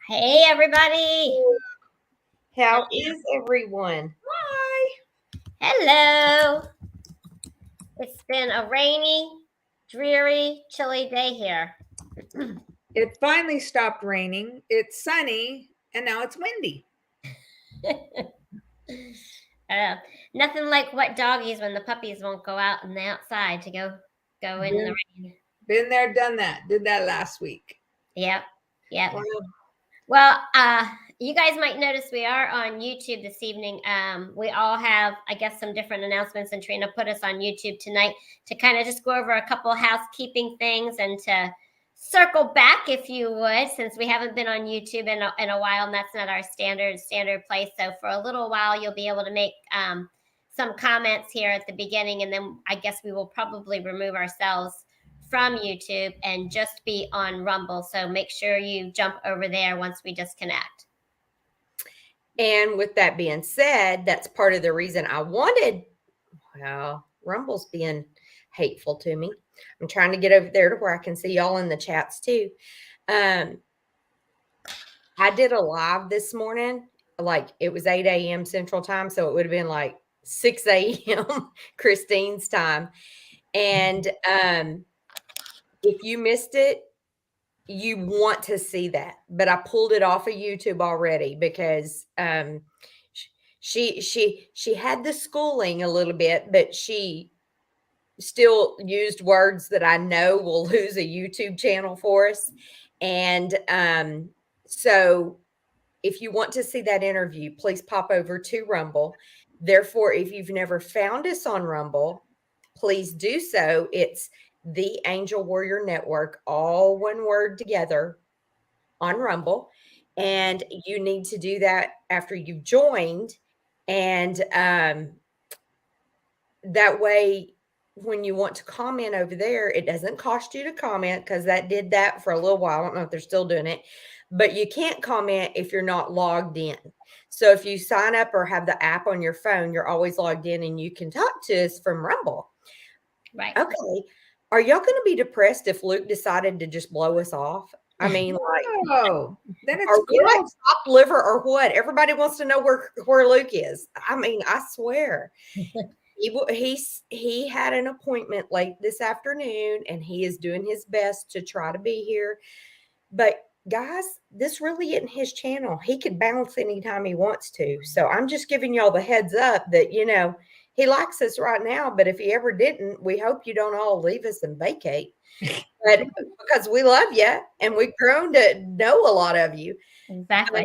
Hey, everybody. How is everyone? Hi. Hello. It's been a rainy, dreary, chilly day here. It finally stopped raining. It's sunny, and now it's windy. Nothing like wet doggies when the puppies won't go out in the outside to go in the rain. Been there, done that. Did that last week. Yep. Well, Well, you guys might notice we are on YouTube this evening. We all have, I guess, some different announcements, and Trina put us on YouTube tonight to kind of just go over a couple housekeeping things and to circle back, if you would, since we haven't been on YouTube in a while, and that's not our standard place. So for a little while, you'll be able to make some comments here at the beginning, and then I guess we will probably remove ourselves from YouTube and just be on Rumble. So make sure you jump over there once we disconnect. and with that being said, that's part of the reason I wanted, well, Rumble's being hateful to me. I'm trying to get over there to where I can see y'all in the chats too. I did a live this morning, like it was 8 a.m. Central Time, so it would have been like 6 a.m. Christine's time. And if you missed it, you want to see that, but I pulled it off of YouTube already because she had the schooling a little bit, but she still used words that I know will lose a YouTube channel for us. And so if you want to see that interview, please pop over to Rumble. Therefore, if you've never found us on Rumble, please do so. It's the Angel Warrior Network, all one word together on Rumble. And you need to do that after you've joined. And that way, when you want to comment over there, it doesn't cost you to comment because that did that for a little while. I don't know if they're still doing it, but you can't comment if you're not logged in. So if you sign up or have the app on your phone, you're always logged in and you can talk to us from Rumble. Right. Okay. Are y'all going to be depressed if Luke decided to just blow us off? I mean, like, oh, then it's are we like chopped liver or what? Everybody wants to know where Luke is. I mean, I swear. He had an appointment late this afternoon, and he is doing his best to try to be here. But guys, this really isn't his channel. He could bounce anytime he wants to. So I'm just giving y'all the heads up that, he likes us right now, but if he ever didn't, we hope you don't all leave us and vacate. But because we love you and we've grown to know a lot of you. Exactly.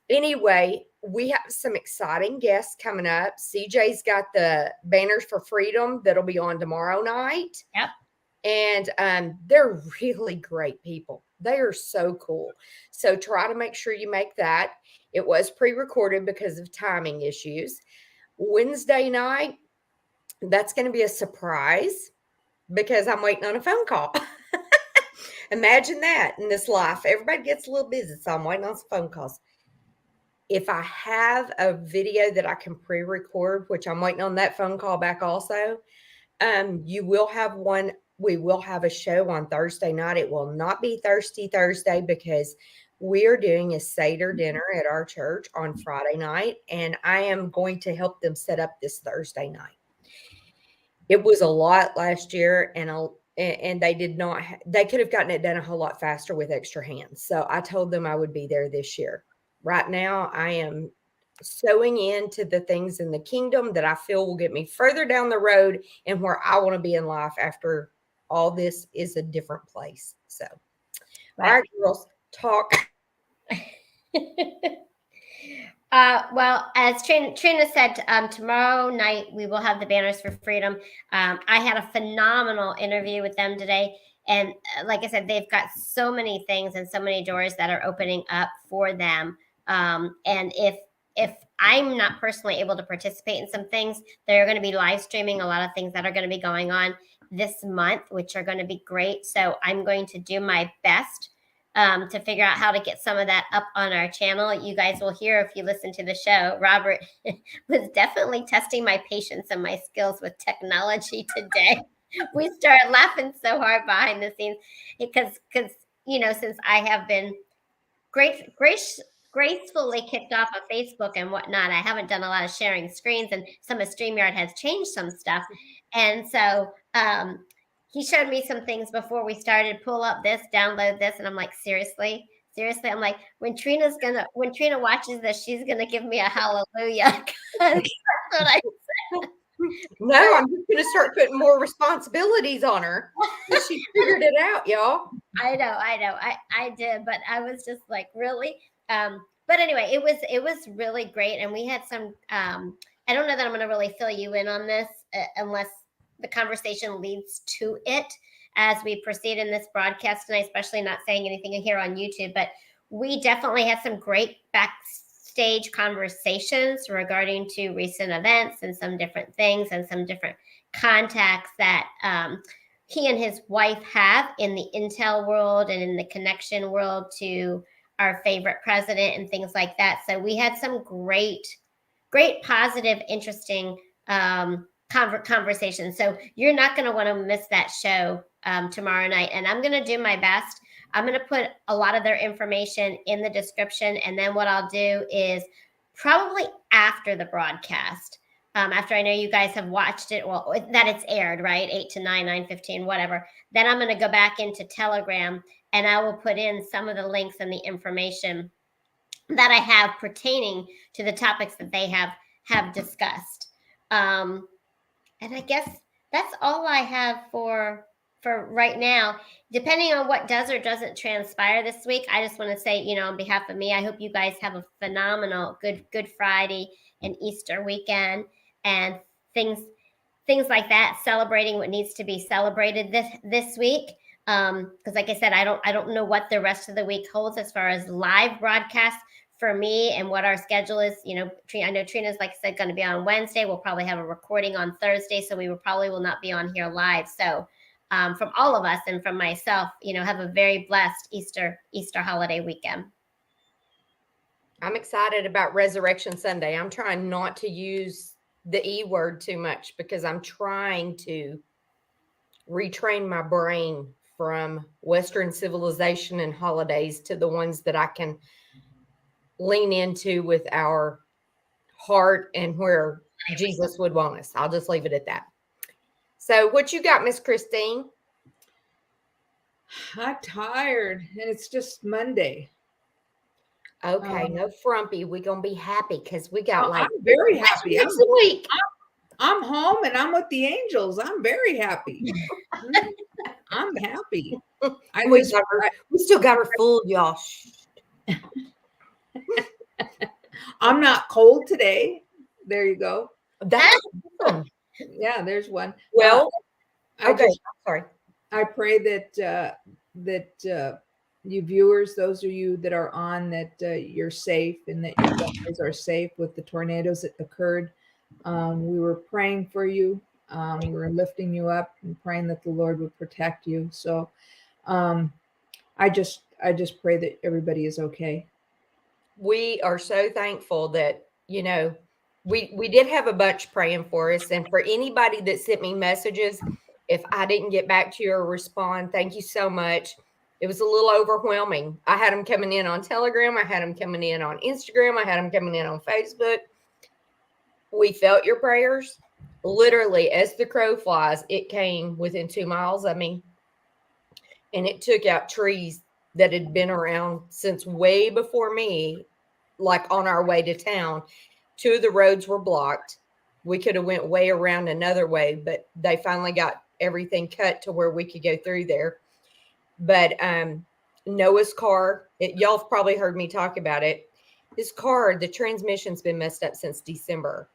Anyway, we have some exciting guests coming up. CJ's got the Banners for Freedom that'll be on tomorrow night. Yep. And they're really great people. They are so cool. So try to make sure you make that. It was pre-recorded because of timing issues. Wednesday night, that's going to be a surprise because I'm waiting on a phone call. Imagine that in this life. Everybody gets a little busy, so I'm waiting on some phone calls. If I have a video that I can pre-record, which I'm waiting on that phone call back also, you will have one. We will have a show on Thursday night. It will not be Thirsty Thursday because we are doing a Seder dinner at our church on Friday night, and I am going to help them set up this Thursday night. It was a lot last year, and they did not. They could have gotten it done a whole lot faster with extra hands. So I told them I would be there this year. Right now, I am sowing into the things in the kingdom that I feel will get me further down the road and where I want to be in life after all this is a different place. So, Right. All right, girls, talk. Well, as Trina said, tomorrow night we will have the Banners for Freedom. I had a phenomenal interview with them today. And like I said, they've got so many things and so many doors that are opening up for them. And if I'm not personally able to participate in some things, they're going to be live streaming a lot of things that are going to be going on this month, which are going to be great. So I'm going to do my best to figure out how to get some of that up on our channel. You guys will hear if you listen to the show. Robert was definitely testing my patience and my skills with technology today. We started laughing so hard behind the scenes because since I have been gracefully kicked off of Facebook and whatnot. I haven't done a lot of sharing screens, and some of StreamYard has changed some stuff. And so he showed me some things before we started. Pull up this, download this, and I'm like, seriously. I'm like, when Trina watches this, she's gonna give me a hallelujah. That's what I said. No, I'm just gonna start putting more responsibilities on her. She figured it out, y'all. I know. I did, but I was just like, really. But anyway, it was really great, and we had some. I don't know that I'm going to really fill you in on this unless the conversation leads to it as we proceed in this broadcast tonight, especially not saying anything here on YouTube. But we definitely had some great backstage conversations regarding to recent events and some different things and some different contacts that he and his wife have in the intel world and in the connection world to our favorite president and things like that. So we had some great, positive, interesting conversations. So you're not going to want to miss that show tomorrow night. And I'm going to do my best. I'm going to put a lot of their information in the description. And then what I'll do is probably after the broadcast, after I know you guys have watched it, well, that it's aired, right? 8 to 9, 9:15, whatever. Then I'm going to go back into Telegram and I will put in some of the links and the information that I have pertaining to the topics that they have discussed. And I guess that's all I have for right now. Depending on what does or doesn't transpire this week, I just want to say, on behalf of me, I hope you guys have a phenomenal Good Friday and Easter weekend and things like that, celebrating what needs to be celebrated this week. Because like I said, I don't know what the rest of the week holds as far as live broadcasts for me and what our schedule is. I know Trina's, like I said, going to be on Wednesday. We'll probably have a recording on Thursday, so we will not be on here live. So from all of us and from myself, have a very blessed Easter holiday weekend. I'm excited about Resurrection Sunday. I'm trying not to use the E word too much because I'm trying to retrain my brain from Western civilization and holidays to the ones that I can lean into with our heart and where Jesus would want us. I'll just leave it at that. So what you got, Miss Christine? I'm tired and it's just Monday. Okay, no frumpy. We're gonna be happy because we got I'm very happy. Next week. I'm home and I'm with the angels. I'm very happy. I'm happy. We still got her fooled, y'all. I'm not cold today. There you go. That's awesome. Yeah, there's one. Well, okay. Sorry. I pray that you viewers, those of you that are on, that you're safe and that you guys are safe with the tornadoes that occurred. We were praying for you. We were lifting you up and praying that the Lord would protect you. So I just pray that everybody is okay. We are so thankful that, we did have a bunch praying for us. And for anybody that sent me messages, if I didn't get back to you or respond, thank you so much. It was a little overwhelming. I had them coming in on Telegram. I had them coming in on Instagram. I had them coming in on Facebook. We felt your prayers. Literally, as the crow flies, it came within 2 miles of me. And it took out trees that had been around since way before me, like on our way to town. 2 of the roads were blocked. We could have went way around another way, but they finally got everything cut to where we could go through there. But Noah's car, y'all have probably heard me talk about it. His car, the transmission's been messed up since December.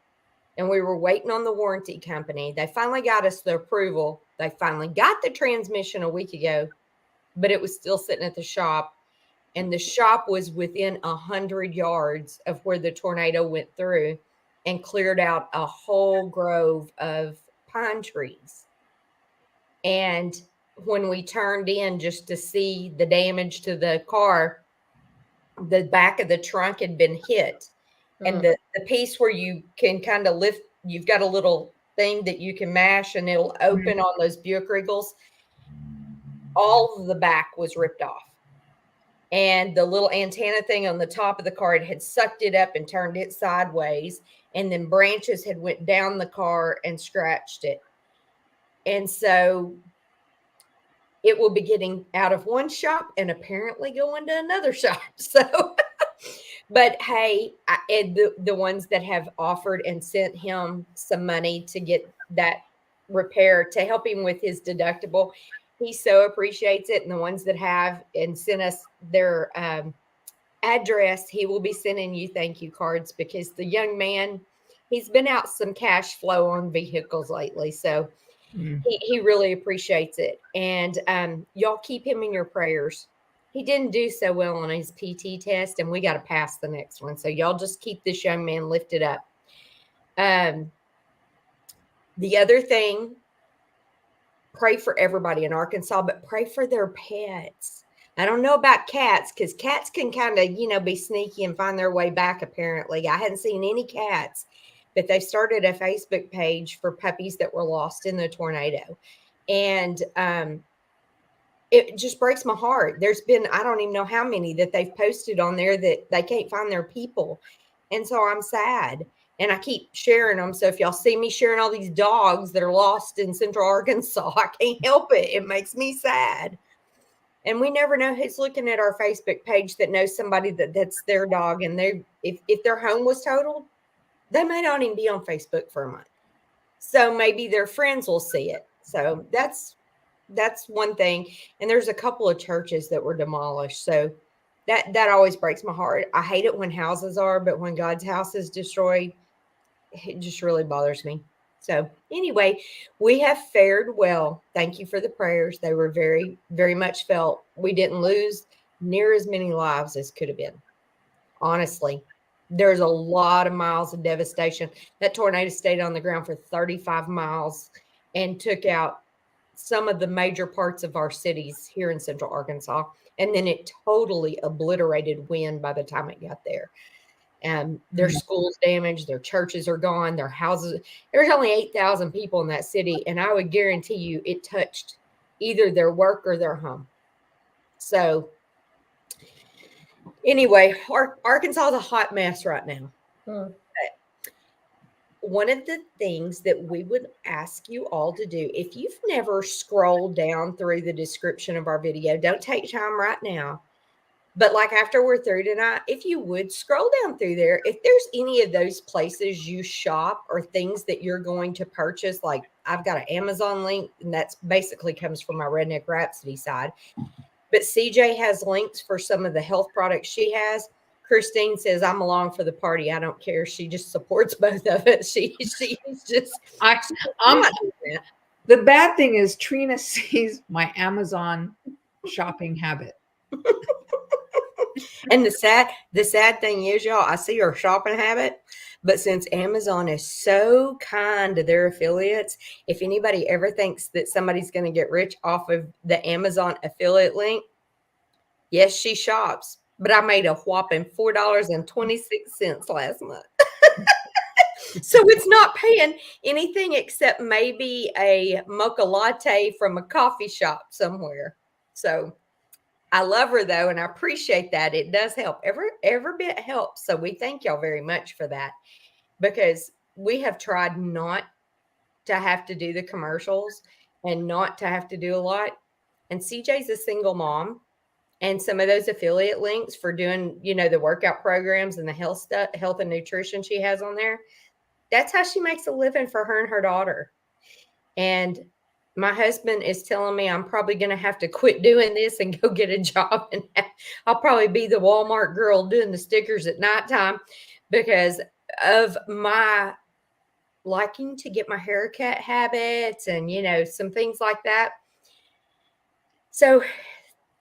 And we were waiting on the warranty company. They finally got us the approval. They finally got the transmission a week ago, but it was still sitting at the shop. And the shop was within 100 yards of where the tornado went through and cleared out a whole grove of pine trees. And when we turned in just to see the damage to the car, the back of the trunk had been hit. And the piece where you can kind of lift, you've got a little thing that you can mash and it'll open on those Buick Regals. All of the back was ripped off. and the little antenna thing on the top of the car had sucked it up and turned it sideways, and then branches had went down the car and scratched it. And so it will be getting out of one shop and apparently going to another shop. So, but hey, the ones that have offered and sent him some money to get that repair to help him with his deductible, he so appreciates it. And the ones that have and sent us their address, he will be sending you thank you cards, because the young man, he's been out some cash flow on vehicles lately. So he really appreciates it. And y'all keep him in your prayers. He didn't do so well on his PT test, and we got to pass the next one. So y'all just keep this young man lifted up. The other thing, pray for everybody in Arkansas, but pray for their pets. I don't know about cats, because cats can kind of, be sneaky and find their way back, apparently. I hadn't seen any cats, but they started a Facebook page for puppies that were lost in the tornado. And it just breaks my heart. There's been, I don't even know how many that they've posted on there that they can't find their people. And so I'm sad. And I keep sharing them. So if y'all see me sharing all these dogs that are lost in Central Arkansas, I can't help it. It makes me sad. And we never know who's looking at our Facebook page that knows somebody that's their dog. And if their home was totaled, they may not even be on Facebook for a month. So maybe their friends will see it. So that's one thing. And there's a couple of churches that were demolished. So that always breaks my heart. I hate it when houses are, but when God's house is destroyed, it just really bothers me. So anyway, we have fared well. Thank you for the prayers. They were very, very much felt. We didn't lose near as many lives as could have been. Honestly, there's a lot of miles of devastation. That tornado stayed on the ground for 35 miles and took out some of the major parts of our cities here in Central Arkansas. And then it totally obliterated wind by the time it got there. Their schools damaged, their churches are gone, their houses. There's only 8,000 people in that city, and I would guarantee you it touched either their work or their home. So anyway, Arkansas is a hot mess right now. One of the things that we would ask you all to do, if you've never scrolled down through the description of our video, don't take time right now. But like after we're through tonight, if you would scroll down through there, if there's any of those places you shop or things that you're going to purchase, like I've got an Amazon link, and that's basically comes from my Redneck Rhapsody side. But CJ has links for some of the health products she has. Christine says, I'm along for the party. I don't care. She just supports both of it. She's just, the bad thing is Trina sees my Amazon shopping habit. And the sad thing is, y'all, I see her shopping habit, but since Amazon is so kind to their affiliates, if anybody ever thinks that somebody's going to get rich off of the Amazon affiliate link, yes, she shops, but I made a whopping $4.26 last month. So it's not paying anything except maybe a mocha latte from a coffee shop somewhere. So I love her though, and I appreciate that. It does help. Every bit helps. So we thank y'all very much for that, because we have tried not to have to do the commercials and not to have to do a lot. And CJ's a single mom, and some of those affiliate links for doing, the workout programs and the health stuff, health and nutrition she has on there, that's how she makes a living for her and her daughter. And my husband is telling me I'm probably going to have to quit doing this and go get a job. And I'll probably be the Walmart girl doing the stickers at nighttime because of my liking to get my haircut habits and, some things like that. So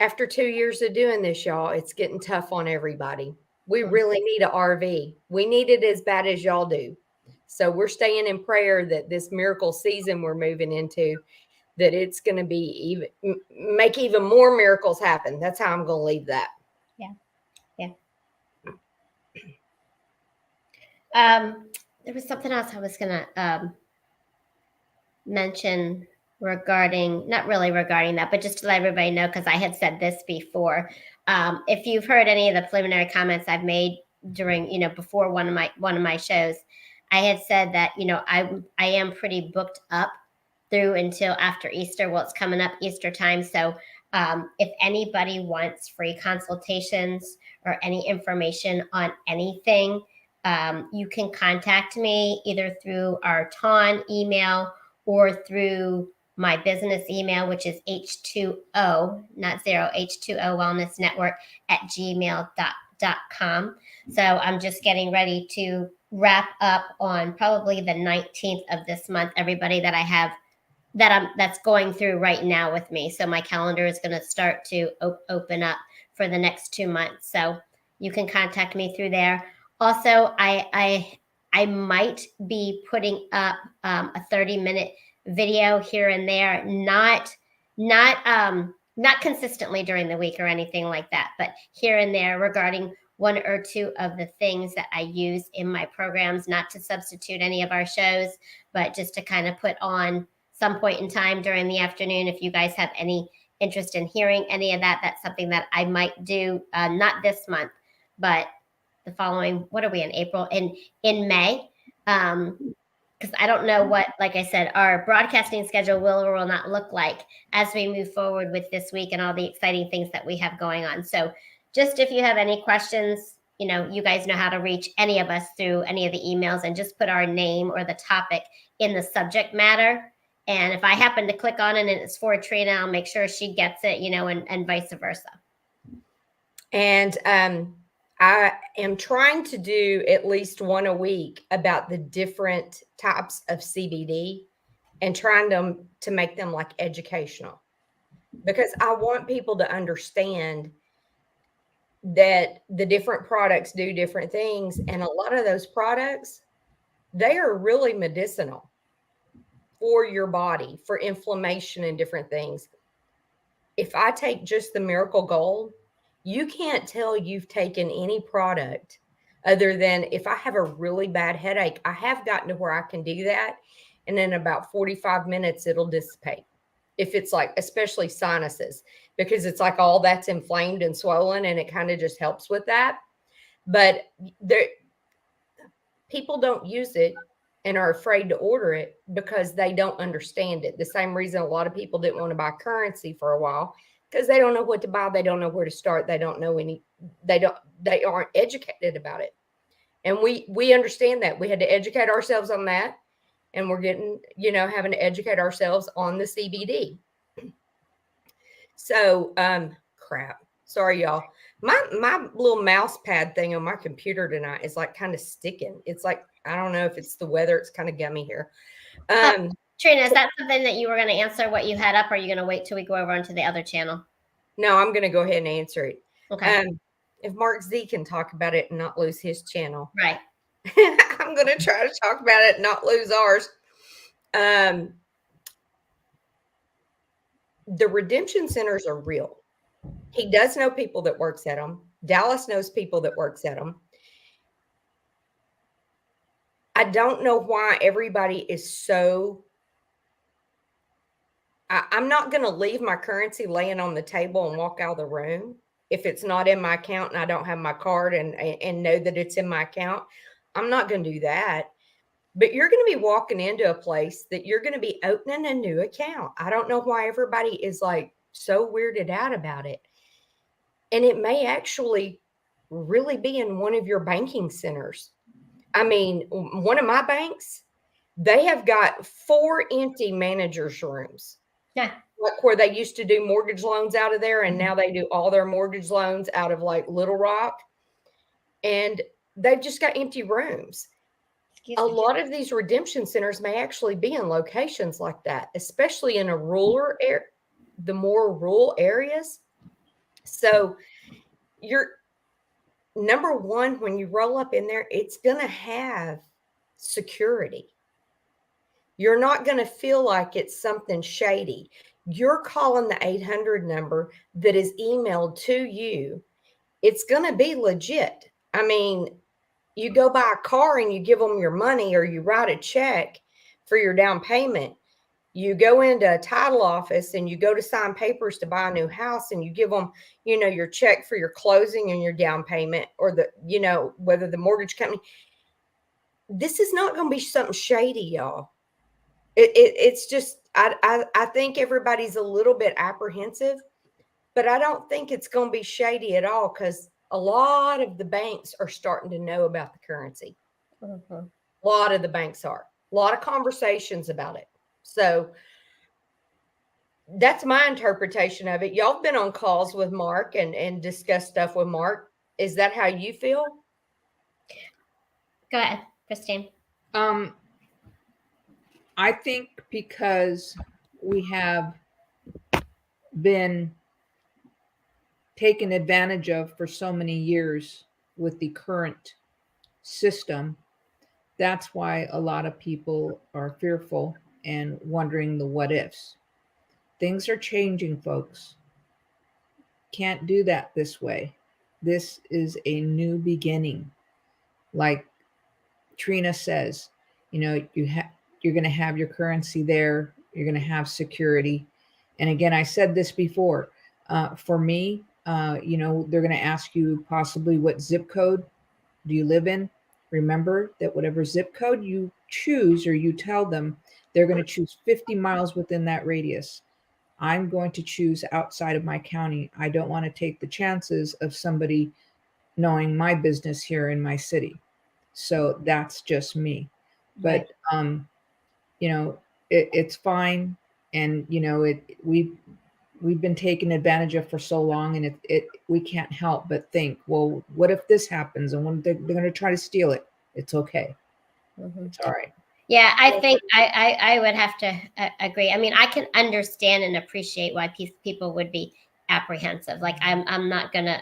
after 2 years of doing this, y'all, it's getting tough on everybody. We really need an RV. We need it as bad as y'all do. So we're staying in prayer that this miracle season we're moving into, that it's going to be make even more miracles happen. That's how I'm going to leave that. Yeah. There was something else I was going to mention. not really regarding that, but just to let everybody know, because I had said this before. If you've heard any of the preliminary comments I've made during, before one of my shows, I had said that, I am pretty booked up through until after Easter. Well, it's coming up Easter time. So if anybody wants free consultations or any information on anything, you can contact me either through our TON email or through my business email, which is H2O, not zero, H2O Wellness Network at gmail.com. So I'm just getting ready to wrap up on probably the 19th of this month, everybody that I have that's going through right now with me. So my calendar is going to start to open up for the next 2 months. So you can contact me through there. Also, I might be putting up a 30-minute video here and there, not consistently during the week or anything like that, but here and there regarding one or two of the things that I use in my programs, not to substitute any of our shows, but just to kind of put on some point in time during the afternoon. If you guys have any interest in hearing any of that, that's something that I might do, not this month, but the following, what are we in April? In May. Because I don't know what, like I said, our broadcasting schedule will or will not look like as we move forward with this week and all the exciting things that we have going on. So just if you have any questions, you guys know how to reach any of us through any of the emails, and just put our name or the topic in the subject matter. And if I happen to click on it and it's for Trina, I'll make sure she gets it, and vice versa. And I am trying to do at least one a week about the different types of CBD and trying to make them like educational, because I want people to understand that the different products do different things. And a lot of those products, they are really medicinal for your body, for inflammation and different things. If I take just the Miracle Gold, you can't tell you've taken any product other than, if I have a really bad headache, I have gotten to where I can do that. And in about 45 minutes, it'll dissipate. If it's like, especially sinuses, because it's like all that's inflamed and swollen, and it kind of just helps with that. But people don't use it and are afraid to order it because they don't understand it. The same reason a lot of people didn't want to buy currency for a while, because they don't know what to buy. They don't know where to start. They don't know they aren't educated about it. And we understand that. We had to educate ourselves on that. And we're getting, having to educate ourselves on the CBD. So, crap. Sorry, y'all. My little mouse pad thing on my computer tonight is like kind of sticking. It's like, I don't know if it's the weather. It's kind of gummy here. Trina, is that something that you were going to answer what you had up, or are you going to wait till we go over onto the other channel? No, I'm going to go ahead and answer it. Okay. If Mark Z can talk about it and not lose his channel. Right. I'm going to try to talk about it and not lose ours. The redemption centers are real. He does know people that works at them. Dallas knows people that works at them. I don't know why everybody is so... I'm not going to leave my currency laying on the table and walk out of the room if it's not in my account and I don't have my card and know that it's in my account. I'm not going to do that. But you're going to be walking into a place that you're going to be opening a new account. I don't know why everybody is like so weirded out about it. And it may actually really be in one of your banking centers. I mean, one of my banks, they have got 4 empty managers' rooms. Yeah. Like where they used to do mortgage loans out of there, and now they do all their mortgage loans out of like Little Rock. And they've just got empty rooms. A lot of these redemption centers may actually be in locations like that, especially in a the more rural areas. So you're number one, when you roll up in there, it's going to have security. You're not going to feel like it's something shady. You're calling the 800 number that is emailed to you. It's going to be legit. I mean, you go buy a car and you give them your money, or you write a check for your down payment. You go into a title office and you go to sign papers to buy a new house, and you give them, your check for your closing and your down payment, or whether the mortgage company. This is not going to be something shady, y'all. It's just, I think everybody's a little bit apprehensive, but I don't think it's going to be shady at all, because a lot of the banks are starting to know about the currency. Mm-hmm. A lot of the banks are. A lot of conversations about it. So that's my interpretation of it. Y'all have been on calls with Mark and discussed stuff with Mark. Is that how you feel? Go ahead, Christine. I think because we have been taken advantage of for so many years with the current system, that's why a lot of people are fearful and wondering the what ifs. Things are changing, folks. Can't do that this way. This is a new beginning. Like Trina says, you're going to have your currency there. You're going to have security. And again, I said this before. For me, they're going to ask you possibly what zip code do you live in. Remember that whatever zip code you choose, or you tell them, they're going to choose 50 miles within that radius. I'm going to choose outside of my county. I don't want to take the chances of somebody knowing my business here in my city. So that's just me. But it's fine. And we've been taken advantage of for so long, and we can't help but think, well, what if this happens, and when they're going to try to steal it? It's okay. Mm-hmm. It's all right. Yeah, I think I would have to agree. I mean, I can understand and appreciate why people would be apprehensive. Like I'm not gonna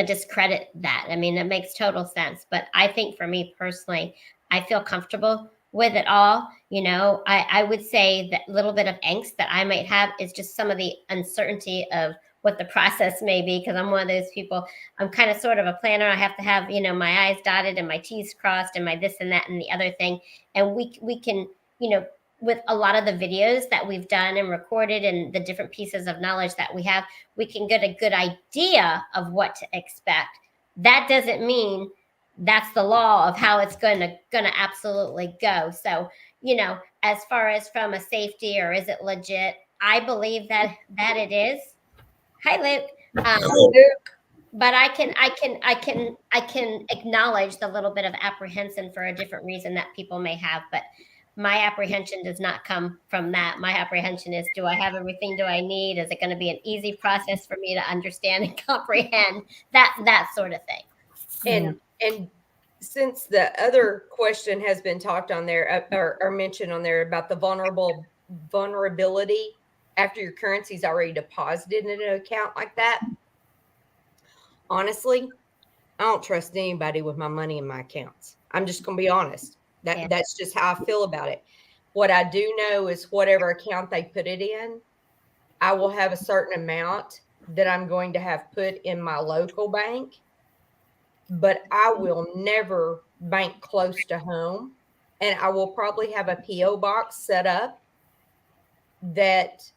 discredit that. I mean, it makes total sense. But I think for me personally, I feel comfortable with it all. I would say that little bit of angst that I might have is just some of the uncertainty of what the process may be, because I'm one of those people. I'm kind of sort of a planner. I have to have, my I's dotted and my T's crossed and my this and that and the other thing. And we can, with a lot of the videos that we've done and recorded and the different pieces of knowledge that we have, we can get a good idea of what to expect. That doesn't mean that's the law of how it's gonna absolutely go. So, as far as from a safety, or is it legit, I believe that it is. Hi, Luke. But I can acknowledge the little bit of apprehension for a different reason that people may have. But my apprehension does not come from that. My apprehension is, do I have everything do I need? Is it going to be an easy process for me to understand and comprehend? That sort of thing. And since the other question has been talked on there, or mentioned on there, about the vulnerability after your currency's already deposited in an account like that, honestly, I don't trust anybody with my money in my accounts. I'm just going to be honest. That's just how I feel about it. What I do know is whatever account they put it in, I will have a certain amount that I'm going to have put in my local bank, but I will never bank close to home. And I will probably have a PO box set up that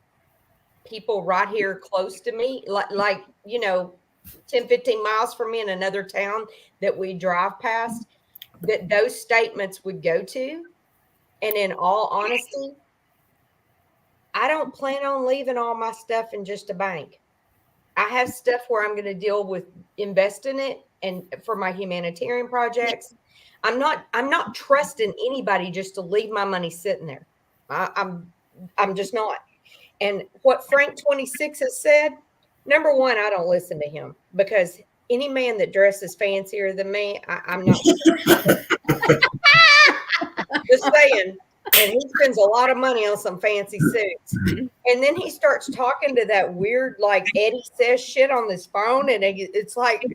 people right here close to me, like 10, 15 miles from me in another town that we drive past, that those statements would go to. And in all honesty, I don't plan on leaving all my stuff in just a bank. I have stuff where I'm going to deal with investing it, and for my humanitarian projects. I'm not trusting anybody just to leave my money sitting there. I'm just not. And what Frank 26 has said, number one, I don't listen to him, because any man that dresses fancier than me, I'm not. Just saying. And he spends a lot of money on some fancy suits. And then he starts talking to that weird, like Eddie says shit on this phone. And it's like,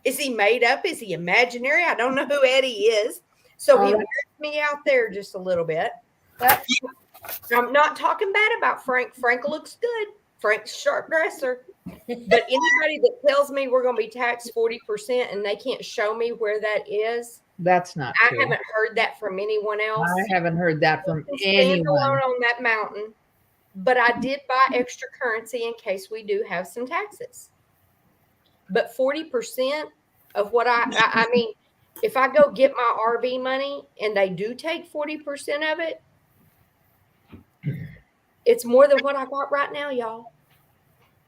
is he made up? Is he imaginary? I don't know who Eddie is. So he weirds me out there just a little bit. But I'm not talking bad about Frank. Frank looks good. Frank's a sharp dresser. But anybody that tells me we're going to be taxed 40% and they can't show me where that is, That's not I true. haven't heard that from anyone else. I haven't heard that from You can stand anyone. alone on that mountain. But I did buy extra currency in case we do have some taxes. But 40% of what I mean, if I go get my RV money and they do take 40% of it, it's more than what I got right now, y'all.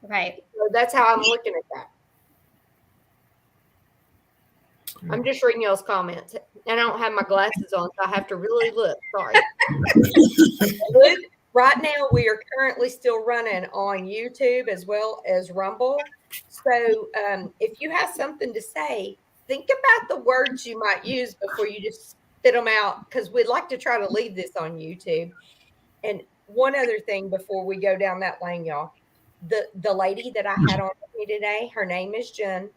Right. So that's how I'm looking at that. I'm just reading y'all's comments. And I don't have my glasses on, so I have to really look. Sorry. Right now, we are currently still running on YouTube as well as Rumble. So if you have something to say, think about the words you might use before you just spit them out, because we'd like to try to leave this on YouTube. And one other thing before we go down that lane, y'all, the lady that I had on with me today, her name is Jen,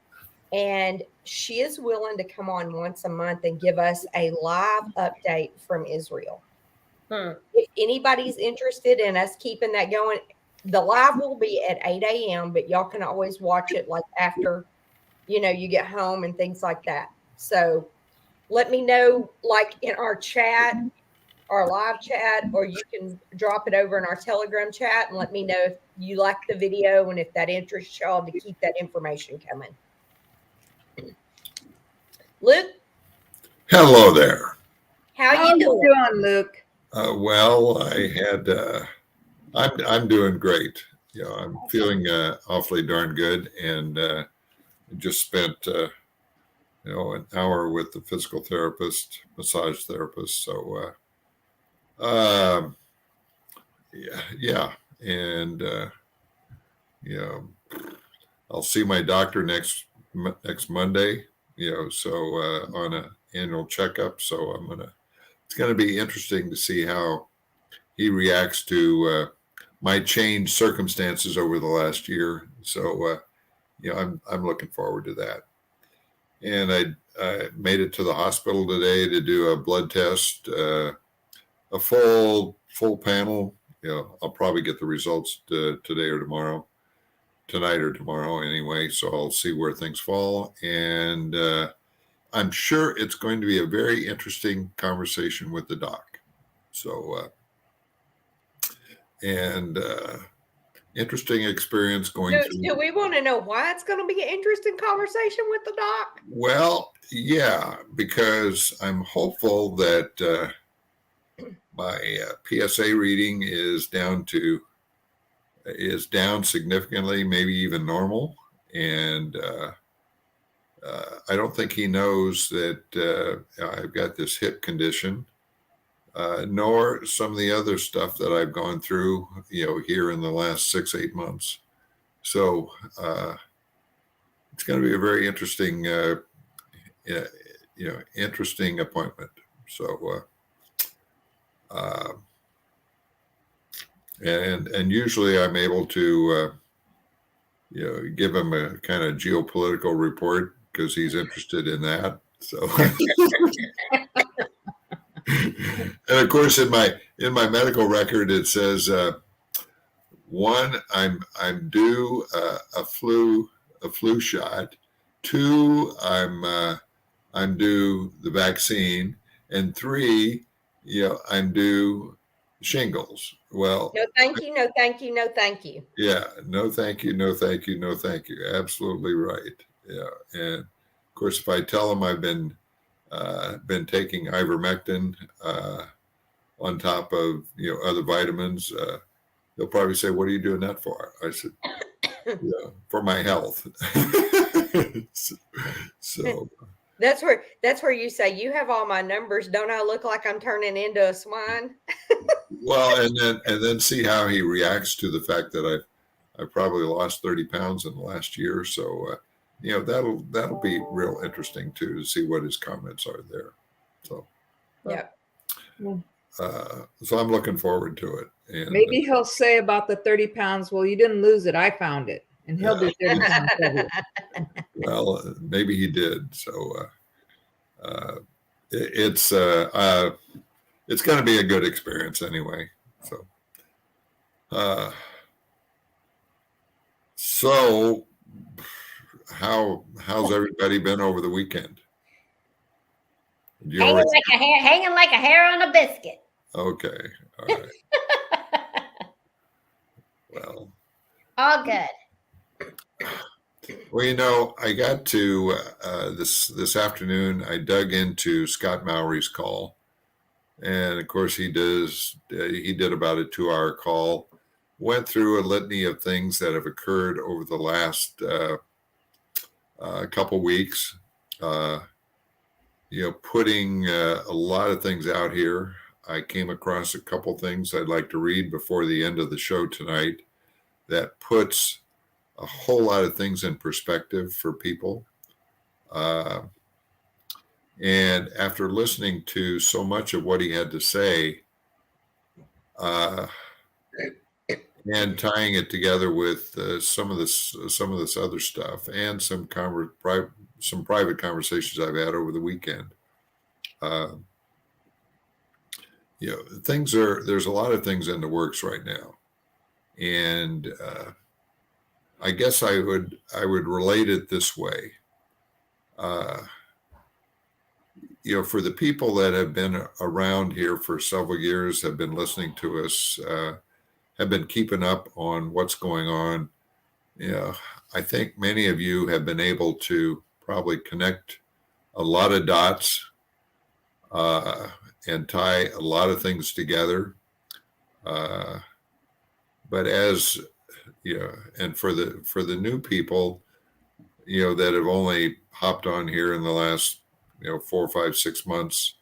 and she is willing to come on once a month and give us a live update from Israel. If anybody's interested in us keeping that going, the live will be at 8 a.m., but y'all can always watch it like after, you get home and things like that. So let me know, like in our chat, our live chat, or you can drop it over in our Telegram chat and let me know if you like the video and if that interests y'all to keep that information coming. Luke? Hello there. How you doing, Luke? Well, I'm doing great. I'm feeling awfully darn good, and just spent an hour with the physical therapist, massage therapist. So yeah, and I'll see my doctor next Monday. So on an annual checkup. So it's going to be interesting to see how he reacts to my changed circumstances over the last year. So, I'm looking forward to that. And I made it to the hospital today to do a blood test, a full panel. I'll probably get the results today or tomorrow, tonight or tomorrow anyway. So I'll see where things fall. And I'm sure it's going to be a very interesting conversation with the doc. So, interesting experience going through. Do we want to know why it's going to be an interesting conversation with the doc? Well, yeah, because I'm hopeful that my PSA reading is down significantly, maybe even normal, and I don't think he knows that I've got this hip condition. Nor some of the other stuff that I've gone through, here in the last 6-8 months. So it's going to be a very interesting, interesting appointment. So, and usually I'm able to, give him a kind of geopolitical report because he's interested in that. So. And of course, in my medical record, it says, one, I'm due a flu shot. 2, I'm due the vaccine, and 3, I'm due shingles. Well, no, thank you, no, thank you, no, thank you. Yeah, no, thank you, no, thank you, no, thank you. Absolutely right. Yeah, and of course, if I tell them I've been taking ivermectin on top of other vitamins, they'll probably say, "What are you doing that for?" I said, "For my health." So that's where you say, "You have all my numbers. Don't I look like I'm turning into a swine?" Well, and then see how he reacts to the fact that I probably lost 30 pounds in the last year. So that'll be real interesting too, to see what his comments are there. So yeah. So I'm looking forward to it. And maybe he'll say about the 30 pounds, well, you didn't lose it, I found it. And he'll be 30 pounds heavier. Well, maybe he did. So it's going to be a good experience anyway. So So, how's everybody been over the weekend? Hanging like a hair on a biscuit. Okay, all right. Well, all good. Well, I got to this afternoon. I dug into Scott Mowry's call, and of course he did about a 2-hour call. Went through a litany of things that have occurred over the last couple weeks. Putting a lot of things out here. I came across a couple things I'd like to read before the end of the show tonight that puts a whole lot of things in perspective for people. And after listening to so much of what he had to say, and tying it together with some of this other stuff and some private conversations I've had over the weekend, there's a lot of things in the works right now, and I guess I would relate it this way. For the people that have been around here for several years, have been listening to us, have been keeping up on what's going on. I think many of you have been able to probably connect a lot of dots and tie a lot of things together. But as and for the new people, that have only hopped on here in the last 4, 5, 6 months,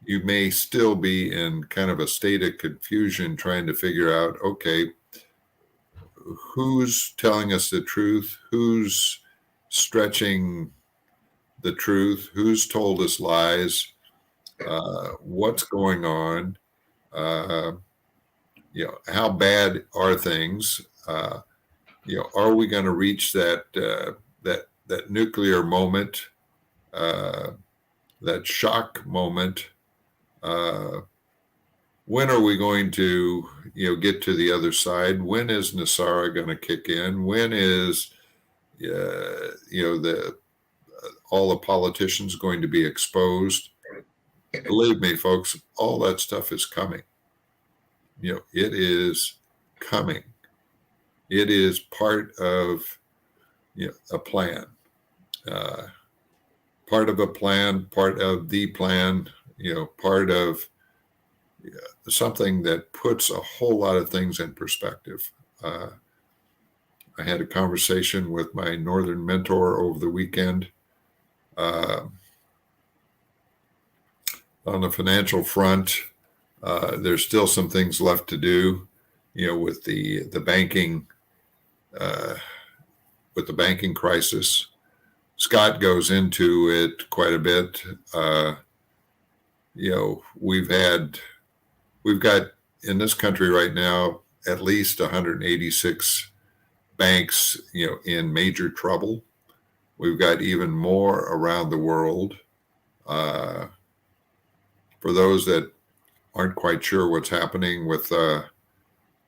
you may still be in kind of a state of confusion trying to figure out, okay, who's telling us the truth? Who's stretching the truth? Who's told us lies? What's going on? How bad are things? Are we going to reach that nuclear moment, that shock moment? When are we going to, get to the other side? When is Nasara going to kick in? When is, all the politicians going to be exposed? Believe me, folks, all that stuff is coming. It is coming. It is part of, a plan. Part of a plan, part of the plan, part of something that puts a whole lot of things in perspective. I had a conversation with my northern mentor over the weekend. On the financial front, there's still some things left to do, with the banking, crisis. Scott goes into it quite a bit. We've got in this country right now at least 186 banks, in major trouble. We've got even more around the world. For those that aren't quite sure what's happening with, the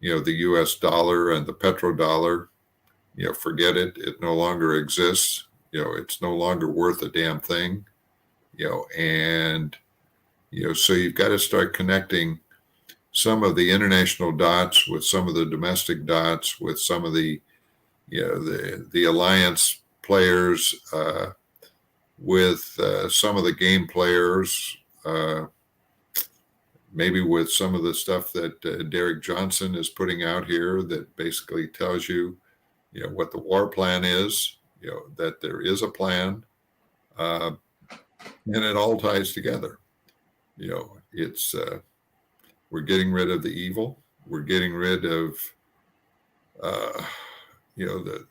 U.S. dollar and the petrodollar, forget it. It no longer exists. It's no longer worth a damn thing. And, so you've got to start connecting some of the international dots with some of the domestic dots, with some of the, the alliance players, with some of the game players, maybe with some of the stuff that Derek Johnson is putting out here that basically tells you, what the war plan is, that there is a plan, and it all ties together. It's we're getting rid of the evil. We're getting rid of, the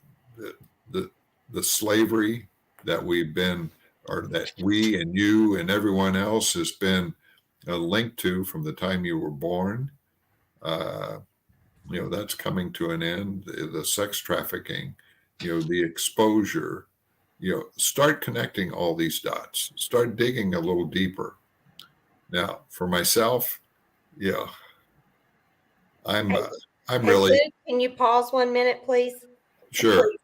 slavery that we've been, or that we and you and everyone else has been linked to from the time you were born. That's coming to an end. The sex trafficking, the exposure, start connecting all these dots, start digging a little deeper. Now, for myself, I'm really. Can you pause 1 minute, please? Sure. Please,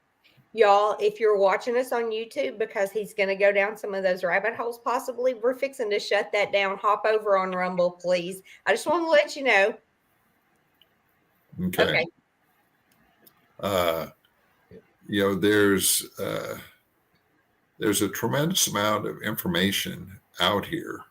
y'all, if you're watching us on YouTube, because he's going to go down some of those rabbit holes, possibly, we're fixing to shut that down. Hop over on Rumble, please. I just want to let you know. Okay. Okay. There's a tremendous amount of information out here,